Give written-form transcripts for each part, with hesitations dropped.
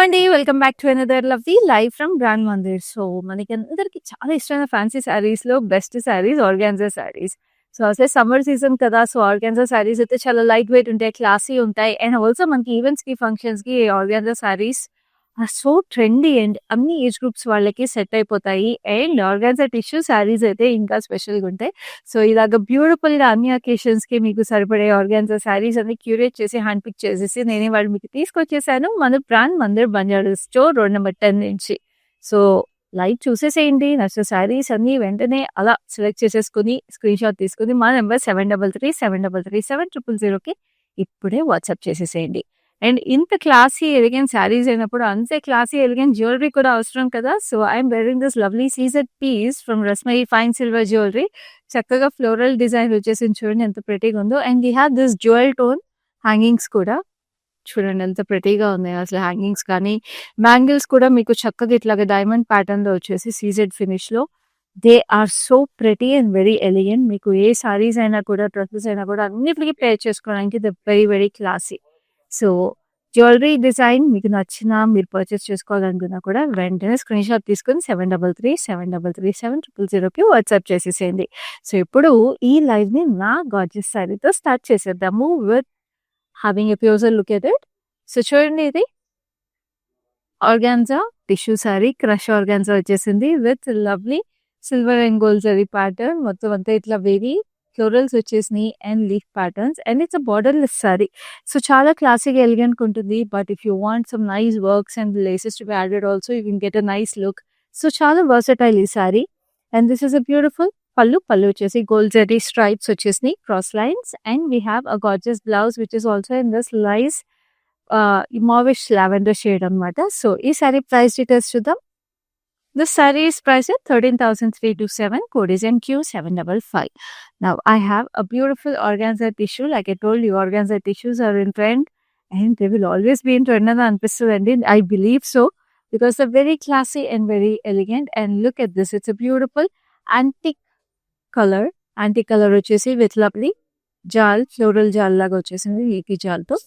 అండి. Welcome back to another lovely live from brand Mandir. So, మనకందరికి చాలా ఇష్టమైన ఫ్యాన్సీ శారీస్‌లో best sarees organza sarees. So, అసలే సమ్మర్ సీజన్ కదా! సో, ఆర్గాన్జా శారీస్ అయితే చాలా లైట్ వెయిట్ ఉంటాయి, క్లాసీ ఉంటాయి. అండ్ ఆల్సో మనకి ఈవెంట్స్‌కి, ఫంక్షన్స్‌కి organza sarees are so trendy and అన్ని ఏజ్ గ్రూప్స్ వాళ్ళకి సెట్ అయిపోతాయి. అండ్ ఆర్గాన్జా టిష్యూ శారీస్ అయితే ఇంకా స్పెషల్‌గుంటాయి. సో, ఇలాగ బ్యూటిఫుల్‌గా అన్ని అకేషన్స్‌కి మీకు సరిపడే ఆర్గాన్జా శారీస్ అన్ని క్యూరేట్ చేసి, హ్యాండ్ పిక్ చేసేసి నేనే వాడు మీకు తీసుకొచ్చేసాను. మన brand Mandir Banjara store road number 10 నుంచి. సో, లైవ్ చూసేసేయండి. నచ్చిన శారీస్ అన్నీ వెంటనే అలా సెలెక్ట్ చేసేసుకొని, స్క్రీన్‌షాట్ తీసుకొని మా నంబర్ 7337337000కి ఇప్పుడే వాట్సాప్ చేసేసేయండి. అండ్ ఇంత క్లాసీ, ఎలిగెంట్ శారీస్ అయినప్పుడు అంతే క్లాసీ, ఎలిగెంట్ జ్యువెలరీ కూడా అవసరం కదా! So, I'm wearing this lovely CZ piece from Rasmayi fine silver jewellery. చక్కగా ఫ్లోరల్ డిజైన్ వచ్చేసింది చూడండి ఎంత ప్రెటీగా ఉందో. And we have this jewel tone hangings కూడా చూడండి ఎంత ప్రెటీగా ఉన్నాయో అసలు హ్యాంగింగ్స్ కానీ, బ్యాంగిల్స్ కూడా మీకు చక్కగా ఇట్లాగా డైమండ్ ప్యాటర్న్‌లో వచ్చేసి సీజెడ్ ఫినిష్‌లో they are so pretty and very elegant. మీకు ఏ శారీస్ అయినా కూడా, డ్రెసెస్ అయినా కూడా అన్నిటికి పేర్ చేసుకోవడానికి they very very classy. So, jewellery design మీకు నచ్చినా, మీరు పర్చేస్ చేసుకోవాలనుకున్నా కూడా వెంటనే స్క్రీన్‌షాట్ తీసుకొని 7337337000కి వాట్సాప్ చేసేసేయండి. సో, ఇప్పుడు ఈ లైవ్‌ని నా గార్జియస్ శారీతో స్టార్ట్ చేసేద్దాము with having a closer look at it. So, చూడండి ఇది organza tissue saree, crush organza వచ్చేసింది with lovely silver and gold zari pattern. మొత్తం అంతా ఇట్లా వెరీ ఫ్లోరల్స్ వచ్చేసినాయి and leaf patterns and it's a borderless saree. So, చాలా క్లాసీగా, ఎలిగెంట్‌గా ఉంటుంది. But if you want some nice works and laces to be added also you can get a nice look. So, చాలా versatile ఈ saree. And this is a beautiful pallu. Pallu వచ్చేసి gold zari stripes వచ్చేసినాయి, cross lines and we have a gorgeous blouse which is also in this nice mauvish lavender shade అన్నమాట. So, ఈ saree price details చూద్దాం. This saree is priced at 13,327. Code is NQ755. Now, I have a beautiful organza tissue. Like I told you, organza tissues are in trend and they will always be in trend. And I believe so because they're very classy and very elegant. And look at this. It's a beautiful antique color. Antique color వచ్చేసి with lovely jal, floral jal laga వచ్చేసింది ఏకి జాల్తో.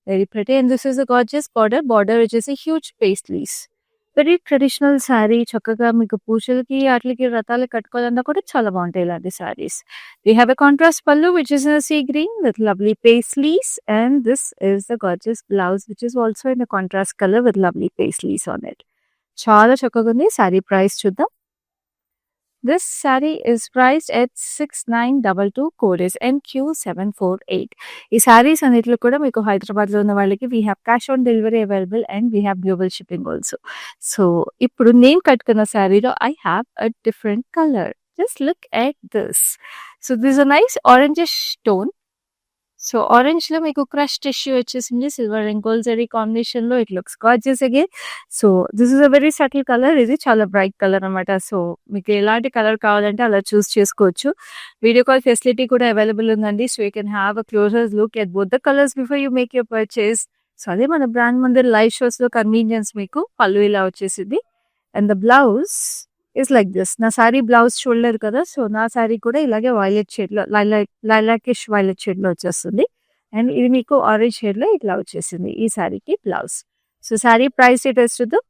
Very pretty. And this is a gorgeous border. Border వచ్చేసి huge paisleys. Very traditional sari. చక్కగా మీకు పూజలకి, ఆటిలకి, వ్రతాలకి కట్టుకోవాలన్నా కూడా చాలా బాగుంటాయి ఇలాంటి sarees. We have a contrast pallu which is in sea green with lovely paisleys and this is the gorgeous blouse which is also in the contrast colour with lovely paisleys on it. చాలా చక్కగా ఉంది. శారీ ప్రైస్ చూద్దాం. This saree is priced at 6922. Code is NQ748. ఈ సారీస్ అన్నిట్లో కూడా మీకు హైదరాబాద్లో ఉన్న వాళ్ళకి we have cash on delivery available and we have global shipping also. So, ఇప్పుడు నేను కట్టుకున్న శారీలో I have a different colour. Just look at this. So, this a nice orangish tone. So, ఆరెంజ్‌లో మీకు క్రష్ టిష్యూ వచ్చేసింది. Silver and gold zari కాంబినేషన్‌లో it looks gorgeous again. So, this is a very subtle colour. ఇది చాలా bright colour అనమాట. So, మీకు ఎలాంటి colour కావాలంటే అలా చూస్ చేసుకోవచ్చు. వీడియో కాల్ ఫెసిలిటీ కూడా అవైలబుల్ ఉందండి. So, you can have a closure look at both the colours before you make your purchase. So, అదే మన బ్రాండ్ మందిర్ లైవ్ షోస్‌లో కన్వీనియన్స్ మీకు. పళ్ళు ఇలా వచ్చేసింది. And the blouse is like this. నా శారీ బ్లౌజ్ చూడలేదు కదా! సో, నా శారీ కూడా ఇలాగే వైలెట్ షేడ్‌లో లైలాకిష్ వైలెట్ షేడ్‌లో వచ్చేస్తుంది. అండ్ ఇది మీకు ఆరెంజ్ షేడ్‌లో ఇట్లా వచ్చేసింది ఈ శారీకి blouse. So, saree price details చూద్దాం.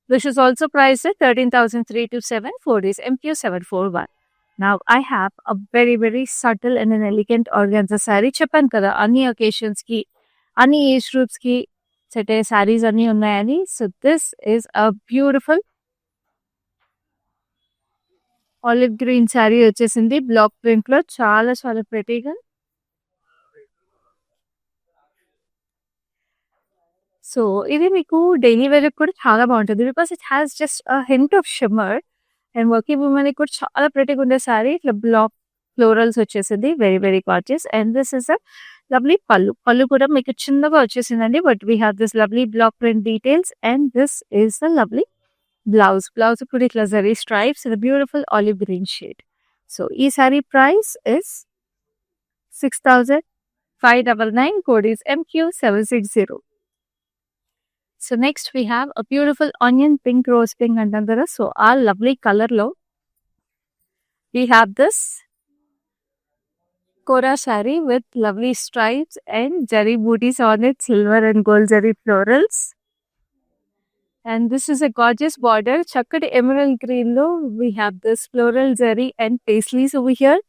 This is also priced at 13,327. Code is MQ741. Now, I have a very very subtle and an elegant organza sari. చెప్పాను కదా అన్ని అకేషన్స్‌కి, అన్ని ఏజ్ గ్రూప్స్‌కి సెట్ అయ్యే శారీస్ అన్నీ ఉన్నాయని. So, this is a beautiful olive green sari వచ్చేసింది black ప్రింట్‌లో. చాలా చాలా ప్రెటీగా. సో, ఇది మీకు డైలీ వేర్‌కి కూడా చాలా బాగుంటుంది. Because it has just a hint of shimmer and working వుమెన్‌కి కూడా చాలా ప్రెటీగా ఉండే శారీ. ఇట్లా బ్లాక్ ఫ్లోరల్స్ వచ్చేసింది. Very very gorgeous. And this is a lovely pallu. Pallu కూడా మీకు చిన్నగా వచ్చేసిందండి. But we have this lovely black print details and this is the lovely blouse. Blouse కూడా ఇట్లా zari stripes in beautiful olive green shade. So, ఈ saree price is 6,599. Code is MQ760. So, next we have a beautiful onion pink, rose pink అంటాం కదా! So, ఆ lovely కలర్‌లో we have this Kora saree with lovely stripes and zari booties on it, silver and gold zari florals. And this is a gorgeous border. Chakkati emerald green lo we have this floral zari and paisleys over here.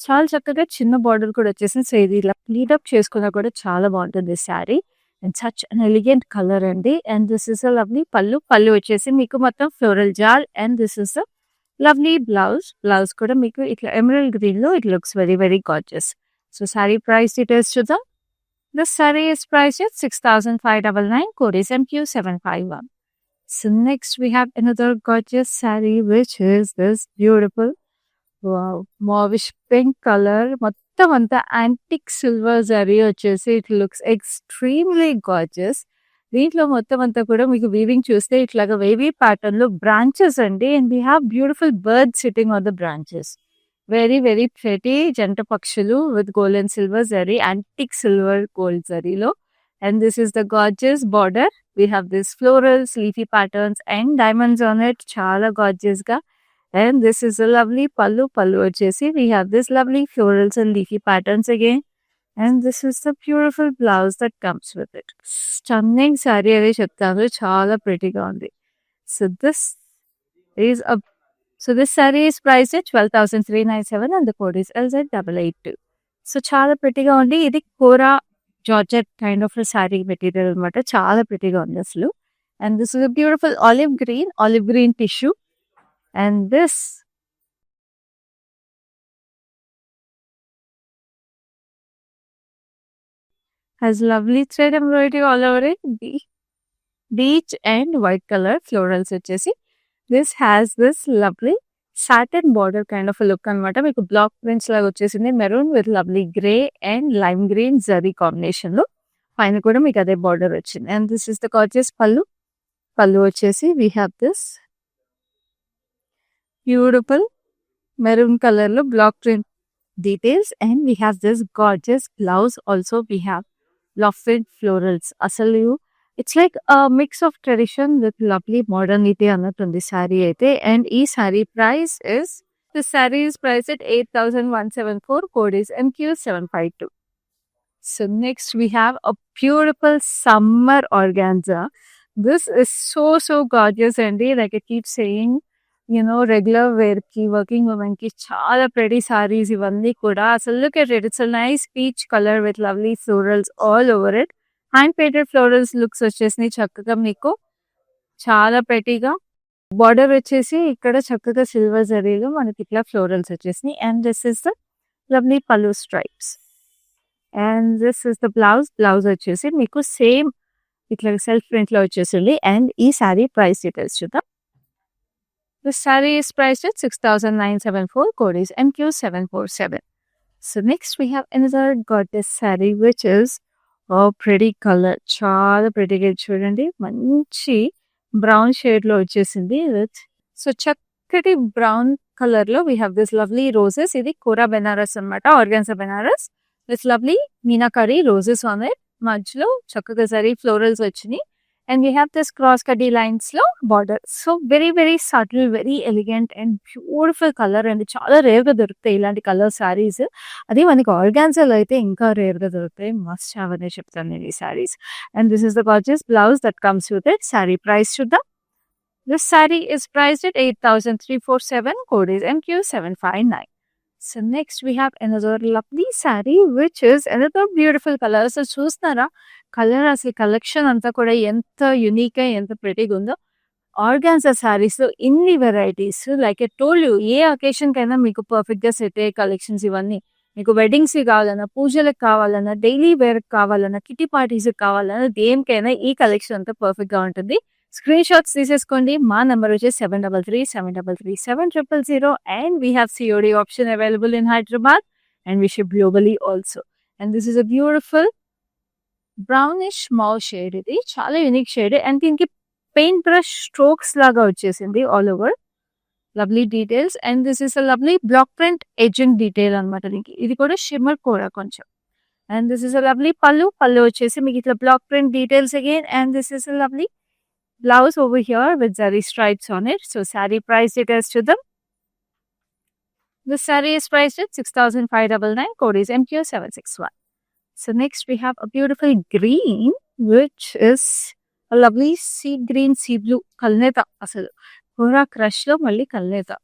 చాలా చక్కగా చిన్న border కూడా వచ్చేసింది. So ఇది ఇలా pleat up చేసుకున్నా కూడా చాలా బాగుంటుంది saree. And such an elegant colour అండి. And this is a lovely pallu. Pallu వచ్చేసి మీకు మొత్తం floral jaal and this is a lovely blouse. Blouse కూడా మీకు ఇట్లా ఎమరల్డ్ గ్రీన్ లో it looks very very gorgeous. So saree price details చూద్దాం. This saree is priced at 6,599, code is MQ751. So next we have another gorgeous saree, which is this beautiful mauvish pink color. మొత్తం అంతా antique silver zari వచ్చేసి it looks extremely gorgeous. దీంట్లో మొత్తం అంతా కూడా మీకు weaving చూస్తే ఇట్లాగా వేవీ ప్యాటర్న్ లో బ్రాంచెస్ అండి. And we have beautiful bird sitting on the branches. Very very pretty జంట పక్షులు with gold and silver zari, antique silver gold జరీలో. And this is the gorgeous border. We have this florals, leafy patterns and diamonds on it, చాలా gorgeous గా. And this is a lovely pallu. Pallu వచ్చేసి we have this lovely florals and leafy patterns again. And this is the beautiful blouse that comes with it. Stunning saree అదే చెప్తాను, చాలా prettyగా ఉంది. So this is a this saree is priced at 12,397 and the code is LZ882. So చాలా prettyగా ఉంది. ఇది kora georgette kind of saree material అన్నమాట. చాలా prettyగా ఉంది అసలు. And this is a beautiful olive green tissue. And this has lovely thread embroidery all over it. Beach and white color florals వచ్చేసి. This has this lovely satin border kind of a look అనమాట. మీకు block prints లాగా వచ్చేసింది. Maroon with lovely grey and lime green zari combination లో పైన కూడా మీకు అదే బార్డర్ వచ్చింది. And this is the gorgeous పళ్ళు. పళ్ళు వచ్చేసి we have this beautiful maroon color lo block print details, and we have this gorgeous blouse. Also we have lofted florals. Asalu it's like a mix of tradition with lovely modernity anatundi saree aithe. And ee saree price is, the saree is priced at 8,174, code is MQ752. So next we have a beautiful summer organza. This is so gorgeous అండి. Like I keep saying, you know, regular wear ki, working women ki చాలా pretty sarees ఇవన్నీ కూడా. అసలు look at it, it's a nice peach color with lovely florals all over it. Hand painted florals looks వచ్చేసి చక్కగా మీకు చాలా prettyగా. Border వచ్చేసి ఇక్కడ చక్కగా సిల్వర్ జరీలో మనకి ఇట్లా ఫ్లోరల్స్ వచ్చేసి. And this is the lovely pallu stripes. And this is the blouse. Blouse వచ్చేసి మీకు సేమ్ ఇట్లా సెల్ఫ్ ప్రింట్ లో వచ్చేసింది. అండ్ ఈ సారీ ప్రైస్ డీటెయిల్స్ చూద్దాం. The saree is priced at 6,974, code is MQ747. So next we have another goddess saree, which is a pretty color. చాలా prettyగా చూడండి. మంచి బ్రౌన్ షేడ్ లో వచ్చేసింది విత్ సో చక్కటి బ్రౌన్ కలర్ లో we have this lovely roses. ఇది కోరా బెనారస్ అన్నమాట, organza Banaras with lovely meenakari roses on it. మధ్యలో చక్కగా జరీ ఫ్లోరల్స్ వచ్చినాయి. And we have this cross cutty lines లో border. So very very subtle, very elegant and beautiful color. And చాలా rare గా దొరుకుతాయి ఇలాంటి కలర్ సారీస్. అదే మనకి ఆర్గాన్జాలో అయితే ఇంకా రేర్ గా దొరుకుతాయి. మస్ట్ హ్యావ్ అనే చెప్తాను నేను ఈ saris. And this is the gorgeous blouse that comes with it. Sorry price చూద్దాం. This saree is priced at 8,347, code is MQ759. So next we have another lovely saree, which is another beautiful color. So చూస్తున్నారా colour, అసలు collection అంతా కూడా ఎంత unique గా ఎంత ప్రెటీగా ఉందో. ఆర్గాన్జా సారీస్ లో ఇన్ని varieties. Like I told you, A occasion కైనా మీకు పర్ఫెక్ట్ గా సెట్ అయ్యే కలెక్షన్స్ ఇవన్నీ. మీకు వెడ్డింగ్స్ కావాలన్నా, పూజలకు కావాలన్నా, డైలీ వేర్ కావాలన్నా, కిటీ పార్టీస్ కావాలన్నా, దేనికైనా ఈ కలెక్షన్ అంతా పర్ఫెక్ట్ గా ఉంటుంది. స్క్రీన్ షాట్స్ తీసేసుకోండి. మా నెంబర్ వచ్చేసి 733-733-7000. And we have COD option available in Hyderabad and we ship globally also. And this is a beautiful brownish mauve shade. ఇది చాలా యూనిక్ షేడ్. అండ్ దీనికి పెయింట్ బ్రష్ స్ట్రోక్స్ లాగా వచ్చేసింది all over. Lovely details. And this is a lovely black print edging detail అనమాట దీనికి. ఇది కూడా shimmer కూడా కొంచెం. And this is a lovely pallu. Pallu వచ్చేసి మీకు ఇట్లా block print details again. And this is a lovely blouse over here with zari stripes on it. So sari price details చూద్దాం. This saree is priced at 6,599. Code is MQ761. So next we have a beautiful green, which is a lovely sea green, sea blue. Kalneta asalu. Pura crush lo malli kalneta.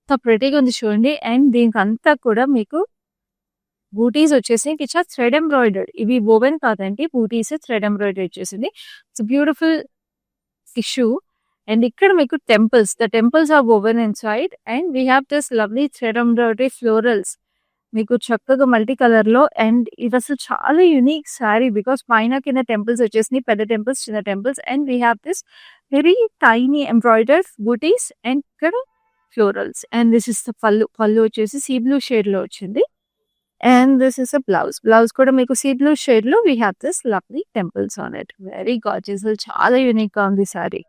So pretty ga undi chudandi, and దీనికి అంతా కూడా మీకు బూటీస్ వచ్చేసి it's thread embroidered. ఇవి woven కాదండి, bootis thread embroidery వచ్చేసింది. It's beautiful tissue. And ఇక్కడ మీకు temples, the temples are woven inside, and we have this lovely thread embroidery florals. మీకు చక్కగా మల్టీ కలర్ లో. అండ్ ఇది అసలు చాలా యూనిక్ శారీ, బికాస్ పైన కింద టెంపుల్స్ వచ్చేసినాయి, పెద్ద టెంపుల్స్, చిన్న temples. And we have this very tiny embroidered bootis and ఇక్కడ florals. And this is the pallu. Pallu వచ్చేసి సీ బ్లూ షేడ్ లో వచ్చింది. And this is a blouse. Blouse కూడా మీకు సీ బ్లూ షేడ్ లో we have this lovely temples on it. Very gorgeous, చాలా unique గా ఉంది శారీ.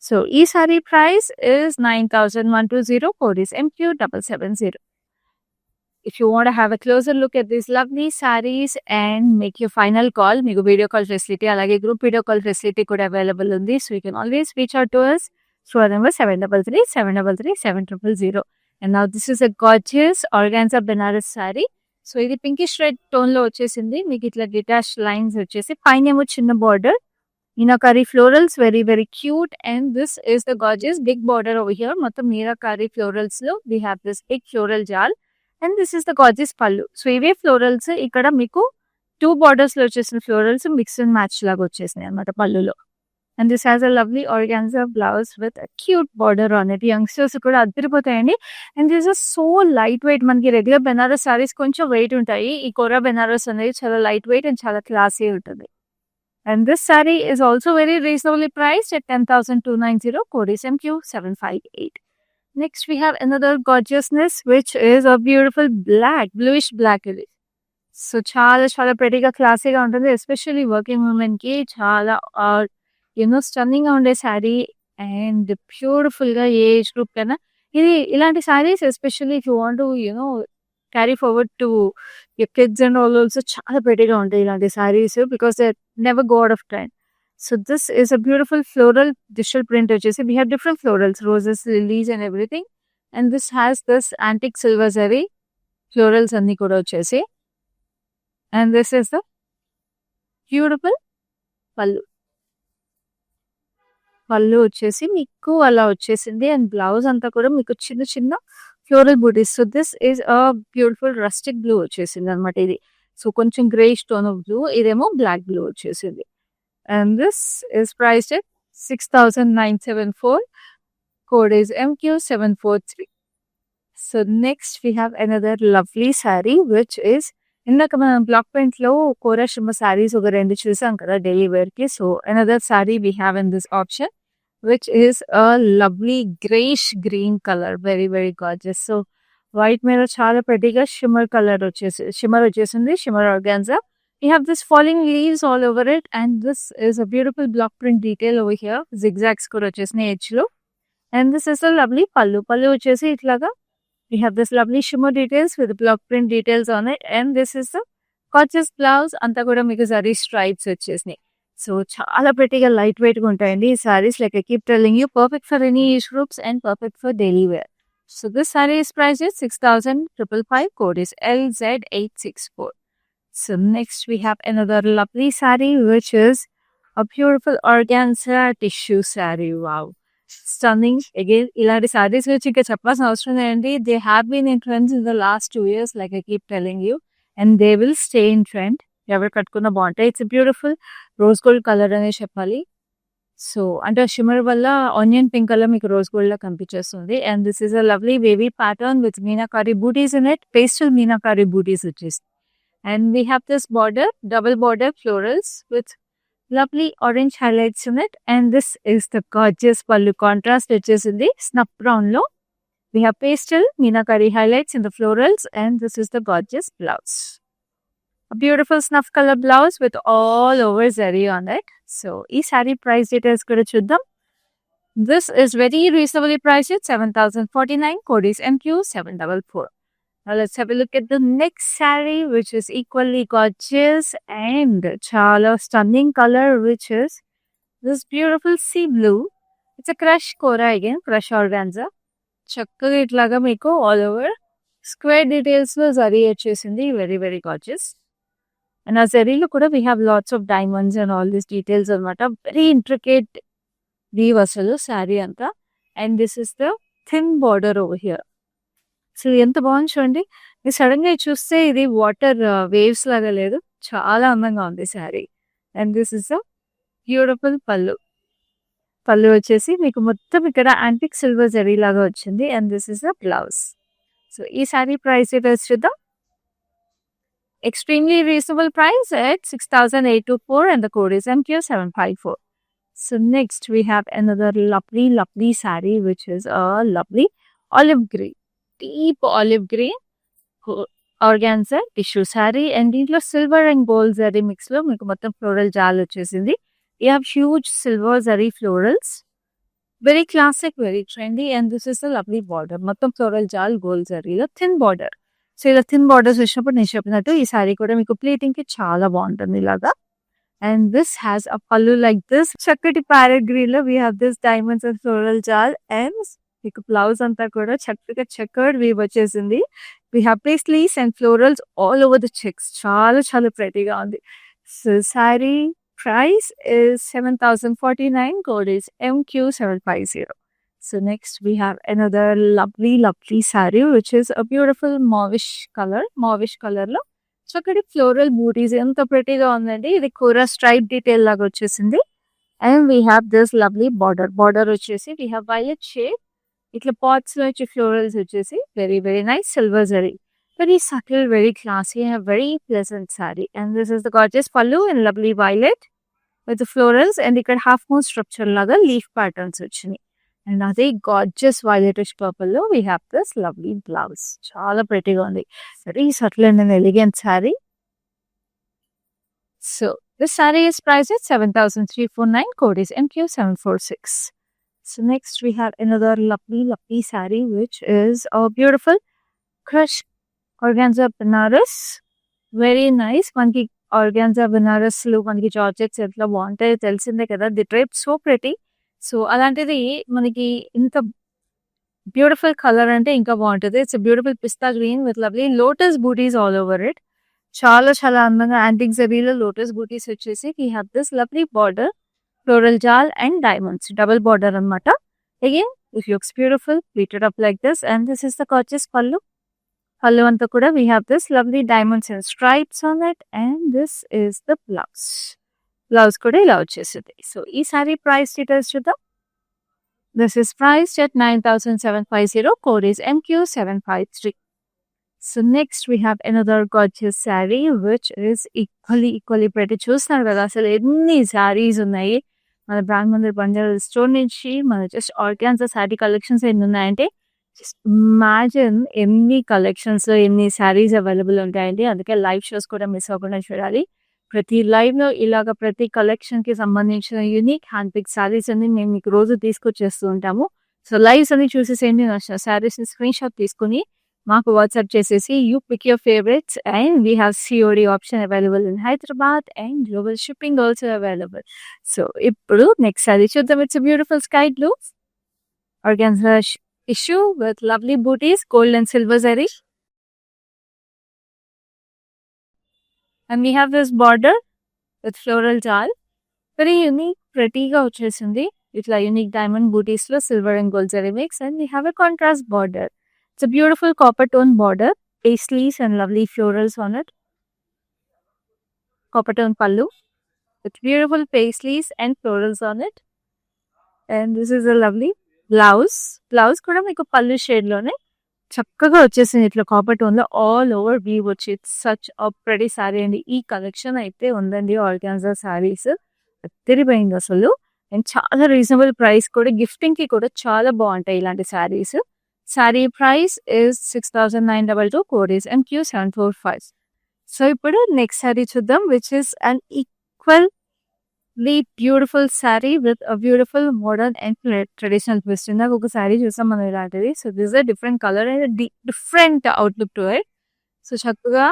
సో ఈ saree price is 9,120. Code is MQ770. If you want to have a closer look at these lovely sarees and make your final call, మీకు video call facility అలాగే group video call facility కూడా available ఉంది. So you can always reach out to us through our number 733-733-7000. And now this is a gorgeous organza Benares saree. So ఇది pinkish red tone లో వచ్చేసింది. మీకు ఇట్లా detach lines వచ్చేసి పైన ఏమో చిన్న border, meenakari florals, very very cute. And this is the gorgeous big border over here. మొత్తం మీనాకారి ఫ్లోరల్స్ లో we have this big floral jaal. And this is the gorgeous pallu. So ఇవే ఫ్లోరల్స్ ఇక్కడ మీకు 2 బార్డర్స్ లో వచ్చేసిన ఫ్లోరల్స్ మిక్స్ అండ్ మ్యాచ్ లాగా వచ్చేసినాయి అనమాట పళ్ళులో. And this has a lovely organza blouse with cute border on it. Youngsters కూడా అదిరిపోతాయండి. And this is so light weight. మనకి రెగ్యులర్ బెనారస్ సారీస్ కొంచెం వెయిట్ ఉంటాయి, ఈ కోరా బెనారస్ అనేది చాలా లైట్ వెయిట్ అండ్ చాలా క్లాసీ ఉంటుంది. And this saree is also very reasonably priced at 10,290. Code is MQ758. Next we have another gorgeousness, which is a beautiful black, bluish black. So చాలా చాలా prettyగా క్లాసీగా ఉంటుంది. ఎస్పెషల్లీ వర్కింగ్ ఉమెన్ కి చాలా stunning గా ఉండే శారీ. అండ్ బ్యూటిఫుల్ గా ఏ age group కన్నా ఇది ఇలాంటి saris, especially if you want to carry forward to your kids and all, also చాలా prettyగా ఉంటాయి ఇలాంటి saris, because they never go out of trend. So this is a beautiful floral digital print వచ్చేసి. We have different florals, roses, lilies and everything. And this has this antique silver zari florals అన్ని కూడా వచ్చేసి. And this is the beautiful పళ్ళు. పళ్ళు వచ్చేసి మీకు అలా వచ్చేసింది. And blouse అంతా కూడా మీకు చిన్న చిన్న floral bootis. So this is a beautiful rustic blue వచ్చేసింది అనమాట ఇది. సో కొంచెం గ్రేష్ టోన్ ఆఫ్ బ్లూ, ఇదేమో బ్లాక్ బ్లూ వచ్చేసింది. And this is priced at 6,974. Code is MQ743. So next we have another lovely saree, which is ఇందాక మనం black print లో కోరాశ్రమ సారీస్ ఒక 2 చూసాం కదా డైలీ వేర్ కి. So another sorry we have in this option, which is a lovely grayish green color, very very gorgeous. So white మీద చాలా prettyగా shimmer colour వచ్చేసింది, shimmer organza. We have this falling leaves all over it, and this is a beautiful block print detail over here. Zigzags కూడా వచ్చేసినాయి edge లో. And this is a lovely pallu. Pallu వచ్చేసి ఇట్లాగా we have this lovely shimmer details with block print details on it. And this is the gorgeous blouse. అంతా కూడా మీకు zari stripes వచ్చేసినాయి. So చాలా prettyగా లైట్ వెయిట్ గా ఉంటాయండి ఈ sarees. Like I keep telling you, perfect for any age groups and perfect for daily wear. So this saree is priced at 6,555. Code is LZ864. So next we have another lovely saree, which is a beautiful organza tissue saree. Wow, stunning. Again, ఇలాంటి sarees గురించి ఇంకా చెప్పాల్సిన అవసరం లేదండి. They have been in trends in the last 2 years, like I keep telling you, and they will stay in trend. ఎవరు కట్టుకున్న బాగుంటాయి. It's beautiful rose gold colour అనే చెప్పాలి. సో అంటే షిమ్మర్ వల్ల ఆనియన్ పింక్ కలర్ మీకు రోజ్ గోల్డ్ లా కనిపించేస్తుంది. And this is a lovely wavy pattern with meenakari bootis in it. Pastel meenakari bootis వచ్చేసి. And we have this border, double border florals with lovely orange highlights in it. And this is the gorgeous pallu contrast, which is in the snuff brown low. We have pastel meenakari highlights in the florals, and this is the gorgeous blouse. A beautiful snuff color blouse with all over zari on it. So, ee saree price details kuda chuddam. This is very reasonably priced at 7,049. Code is MQ744. Now let's have a look at the next saree, which is equally gorgeous and chala stunning color, which is this beautiful sea blue. It's a crush kora again, crush organza. Chakkaga itlaga meeku all over square details లో జరీ వచ్చేసింది. Very very gorgeous. And ఆ జరీలో కూడా we have lots of diamonds and all these details అనమాట. Very intricate weave అసలు శారీ అంతా. And this is the thin border over here. So ఎంత బాగుంది చూడండి. మీరు సడన్ గా చూస్తే ఇది వాటర్ వేవ్స్ లాగా లేదు, చాలా అందంగా ఉంది sari. And this is the beautiful pallu. Pallu వచ్చేసి మీకు మొత్తం ఇక్కడ యాంటిక్ సిల్వర్ జరీ లాగా వచ్చింది. And this is the blouse. So ఈ శారీ ప్రైస్ డీటెయిల్స్ చూద్దాం. Extremely reasonable price at 6,824 and the code is MQ754. So next we have another lovely saree which is a lovely olive green, deep olive green organza tissue saree, and దీంట్లో silver and gold zari mix లో మీకు మొత్తం floral జాల్ వచ్చేసింది. We have huge silver zari florals, very classic, very trendy, and this is a lovely border. మొత్తం floral జాల్ gold zari లో thin border. So ఇలా థిన్ బార్డర్స్ వచ్చినప్పుడు నేను చెప్పినట్టు ఈ సారీ కూడా మీకు ప్లేటింగ్ కి చాలా బాగుంటుంది ఇలాగా. And this has a pallu like this. చక్కటి ప్యారెట్ గ్రీన్ లో we have this diamonds and floral jaal. And మీకు బ్లౌజ్ అంతా కూడా చక్కగా చెక్కర్డ్ వీవ్ వచ్చేసింది. We have paisleys and florals all over the checks. చాలా చాలా ప్రెటీగా ఉంది. So sari price is 7,049. Code is MQ750. So next we have another lovely saree which is a beautiful mauvish color లో చక్కటి ఫ్లోరల్ బూటీస్ ఎంత ప్రెటీగా ఉందండి. ఇది కూర స్ట్రైప్ డీటెయిల్ లాగా వచ్చేసింది. And we have this lovely border వచ్చేసి వీ హ్యావ్ వైలెట్ షేడ్. ఇట్లా పాట్స్ లో వచ్చే ఫ్లోరల్స్ వచ్చేసి very very nice silver zari. Very subtle, very classy and very pleasant sari. And this is the gorgeous pallu in lovely violet with florals. And ఇక్కడ half moon structure లాగా leaf patterns వచ్చినాయి. And అదే gorgeous violetish purple లో we have this lovely blouse. చాలా ప్రెటీగా ఉంది. Very subtle and elegant sari. So this sari is price at 7,349. Code is MQ746. So next we have another lovely saree which is a beautiful crush organza banaras. Very nice. మనకి organza banaras లో మనకి georgettes ఎట్లా బాగుంటాయో తెలిసిందే కదా. The drape so pretty. So అలాంటిది మనకి ఇంత బ్యూటిఫుల్ కలర్ అంటే ఇంకా బాగుంటుంది. It's beautiful pista green with lovely lotus bootis all over it. చాలా చాలా అందంగా యాంటిక్ జరీలో లోటస్ బూటీస్ వచ్చేసి we have this lovely border, floral jaal and diamonds. Double border అనమాట. Again it looks beautiful pleated up like this. And this is the gorgeous pallu. Pallu అంతా కూడా we have this lovely diamonds and stripes on it. And this is the blouse. Blouse కూడా ఇలా వచ్చేసింది. So ఈ sorry price details చూద్దాం. This is priced at 9,750. Code is MQ753. So next we have another gorgeous sari which is equally pretty. చూస్తున్నారు కదా అసలు ఎన్ని శారీస్ ఉన్నాయి మన బ్రాండ్ మందిర్ బంజారా స్టోర్ నుంచి. మన జస్ట్ ఆర్గాన్జా శారీ కలెక్షన్స్ ఎన్ని ఉన్నాయంటే జస్ట్ ఇమాజిన్ ఎన్ని కలెక్షన్స్ లో ఎన్ని శారీస్ అవైలబుల్ ఉంటాయండి. అందుకే లైవ్ షోస్ కూడా మిస్ అవ్వకుండా చూడాలి. ప్రతి లైవ్ లో ఇలాగ ప్రతి కలెక్షన్ కి సంబంధించిన యూనిక్ హ్యాండ్ పిక్ శారీస్ అన్ని మేము మీకు రోజు తీసుకొచ్చేస్తూ ఉంటాము. సో లైవ్స్ అన్ని చూసేసేయండి. నచ్చిన శారీస్ ని స్క్రీన్ షాట్ తీసుకుని మాకు వాట్సాప్ చేసేసి you pick your favourites. And we have COD option available in Hyderabad and global shipping also available. So ఇప్పుడు నెక్స్ట్ శారీ చూద్దాం. It's beautiful sky blue organza tissue with lovely bootis, gold and silver zari. And we have this border with floral jal. Very unique, ప్రెటీగా వచ్చేసింది. ఇట్లా unique diamond బూటీస్ లో silver and gold zari mix. And we have a contrast border. It's a beautiful copper tone border, paisleys and lovely florals on it. Copper tone పల్లు with beautiful paisleys and florals on it. And this is a lovely blouse. Blouse కూడా మీకు పల్లు shade లోనే చక్కగా వచ్చేసింది. ఇట్లా copper tone లో all over weave వచ్చి సచ్ అ ప్రెటీ సారీ అండి. ఈ కలెక్షన్ అయితే ఉందండి ఆర్గాన్జా సారీస్ తిరిగిపోయింది అసలు. అండ్ చాలా రీజనబుల్ ప్రైస్ కూడా, గిఫ్టింగ్ కి కూడా చాలా బాగుంటాయి ఇలాంటి saris. Sorry price is 6,922. Code is MQ745. So ఇప్పుడు నెక్స్ట్ సారీ చూద్దాం which is an equal beautiful sari with a beautiful modern and traditional twist. ఇందాక ఒక శారీ చూసాం మనం ఇలాంటిది. So this a different colour and different outlook to it. So చక్కగా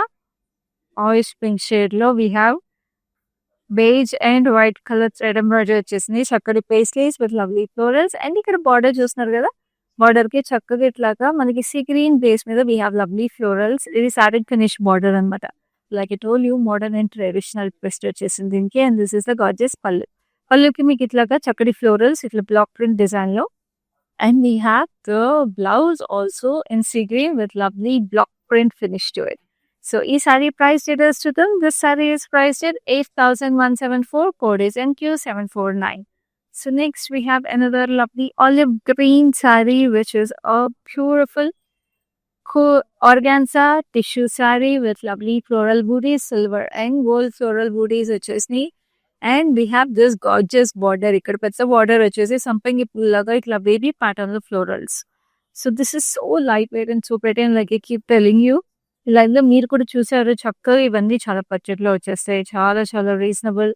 Ayush pink shade లో we have beige and white colour thread embroidery వచ్చేసింది. చక్కటి paisleys with lovely florals. And ఇక్కడ బార్డర్ చూస్తున్నారు కదా, బార్డర్ కి చక్కగా ఇట్లాగా మనకి సీ గ్రీన్ బేస్ మీద వీ హ్యావ్ లవ్లీ ఫ్లోరల్స్. ఇది సాటిన్ ఫినిష్ బార్డర్ అనమాట. Like I told you modern and traditional twist వచ్చేసింది దీనికి. And this is the gorgeous పళ్ళు. పళ్ళుకి మీకు ఇట్లాగా చక్కటి ఫ్లోరల్స్ ఇట్లా బ్లాక్ ప్రింట్ డిజైన్ లో. And we have the blouse also in sea green with lovely block print finish to it. So, this saree price details to them. This saree is priced at 8,174. Code is NQ749. So, next we have another lovely olive green saree, which is a beautiful organza tissue saree with lovely floral booties, silver and gold floral booties, which is neat. And we have this gorgeous border. ఇక్కడ పెద్ద border వచ్చేసి సంపంగి పుల్లగా ఇట్లా baby pattern లో florals. So this is so light weight and so pretty and like I keep telling you. Live లో మీరు కూడా చూసారు చక్కగా ఇవన్నీ చాలా బడ్జెట్ లో వచ్చేస్తాయి. చాలా చాలా reasonable.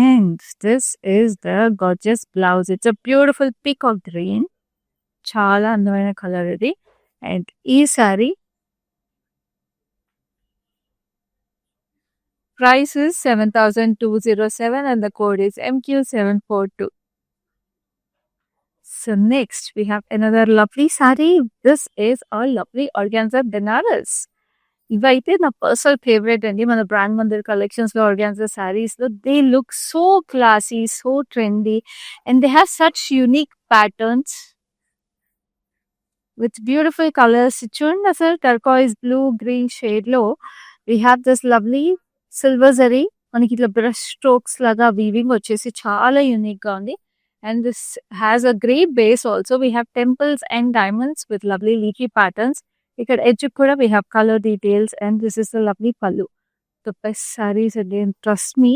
And this is the gorgeous blouse. It's a beautiful peacock green. చాలా అందమైన కలర్ ఇది. అండ్ ఈ sorry price is 7,207 and the code is MQ742. So next we have another lovely saree. This is a lovely organza Benaras. ఇవైతే నా personal favourite అండి. మన brand Mandir collections లో organza saris లో they look so classy, so trendy and they have such unique patterns with beautiful colours. చూడండి అసలు turquoise blue green shade లో we have this lovely silver zari. మనకి ఇట్లా బ్రష్ స్ట్రోక్స్ లాగా వీవింగ్ వచ్చేసి చాలా యూనిక్ గా ఉంది. And this has a great base also. We have temples and diamonds with lovely leaky patterns. ఇక్కడ ఎడ్జ్ కూడా we have colour details and this is the lovely పల్లు. ద బెస్ట్ సారీస్ అండి. Trust me,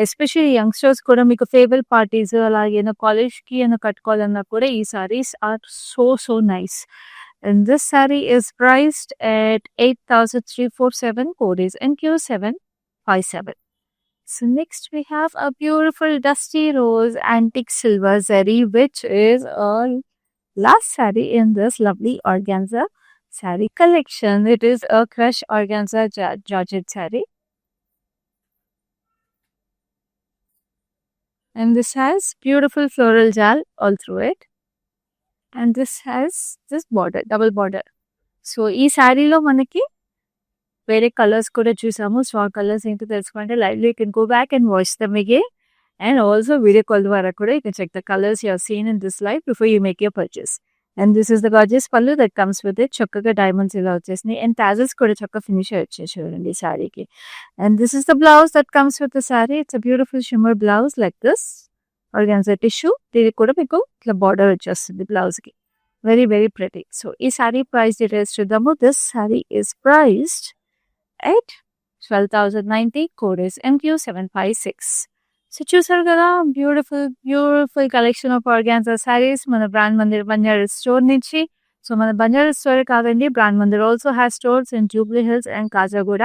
especially youngsters కూడా మీకు favourite parties అలాగే college కి కట్టుకోవాలన్నా కూడా ఈ saris are so so nice. And this saree is priced at 8,347. Code is NQ757. So next we have a beautiful dusty rose antique silver zari, which is a last saree in this lovely organza saree collection. It is a crush organza georgette saree. And this has beautiful floral jal all through it. And this has this border, double border. So ఈ శారీలో మనకి వేరే colours కూడా చూసాము. So ఆ colours ఏంటో తెలుసుకుంటే lively you can go back and watch them again. And also video call ద్వారా కూడా you can check the colours you have seen in this live before you make your purchase. And this is the gorgeous pallu that comes with it. చక్కగా diamonds ఇలా వచ్చేసినాయి and tassels కూడా చక్కగా finish వచ్చేసి చూడండి శారీకి. And this is the blouse that comes with the sari. It's a beautiful shimmer blouse like this organza tissue. దీనికి కూడా మీకు ఇట్లా బార్డర్ వచ్చేస్తుంది బ్లౌజ్ కి. Very very pretty. సో ఈ సారీ ప్రైస్ డీటెయిల్స్ చూద్దాము. This saree is priced at 12,090. Code is MQ756. So చూసారు కదా beautiful beautiful collection of organza saris మన బ్రాండ్ మందిర్ బంజారా స్టోర్ నుంచి. సో మన బంజారా స్టోర్ కాదండి, brand Mandir also has stores in Jubilee hills and Khajaguda.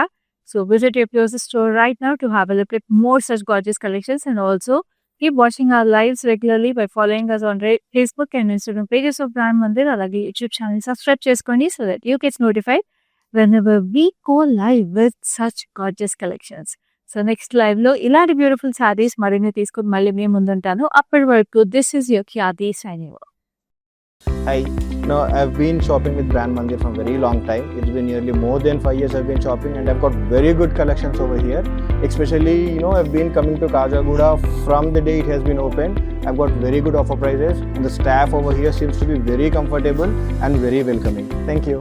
So visit your closest store right now to have a look at more such gorgeous collections, and also keep watching our lives regularly by following us on Facebook and Instagram pages of Brand Mandir. Alage YouTube channel subscribe cheskondi so that you get notified whenever we go live with such gorgeous collections. So next live lo iladi beautiful sarees marini teeskoni malli me munduntanu. Appadi varaku this is your Kyati signing off. Hi. No, I've been shopping with Brand Mandir for a very long time. It's been nearly more than 5 years I've been shopping, and I've got very good collections over here. Especially, I've been coming to Kajagoda from the day it has been opened. I've got very good offer prices, and the staff over here seems to be very comfortable and very welcoming. Thank you.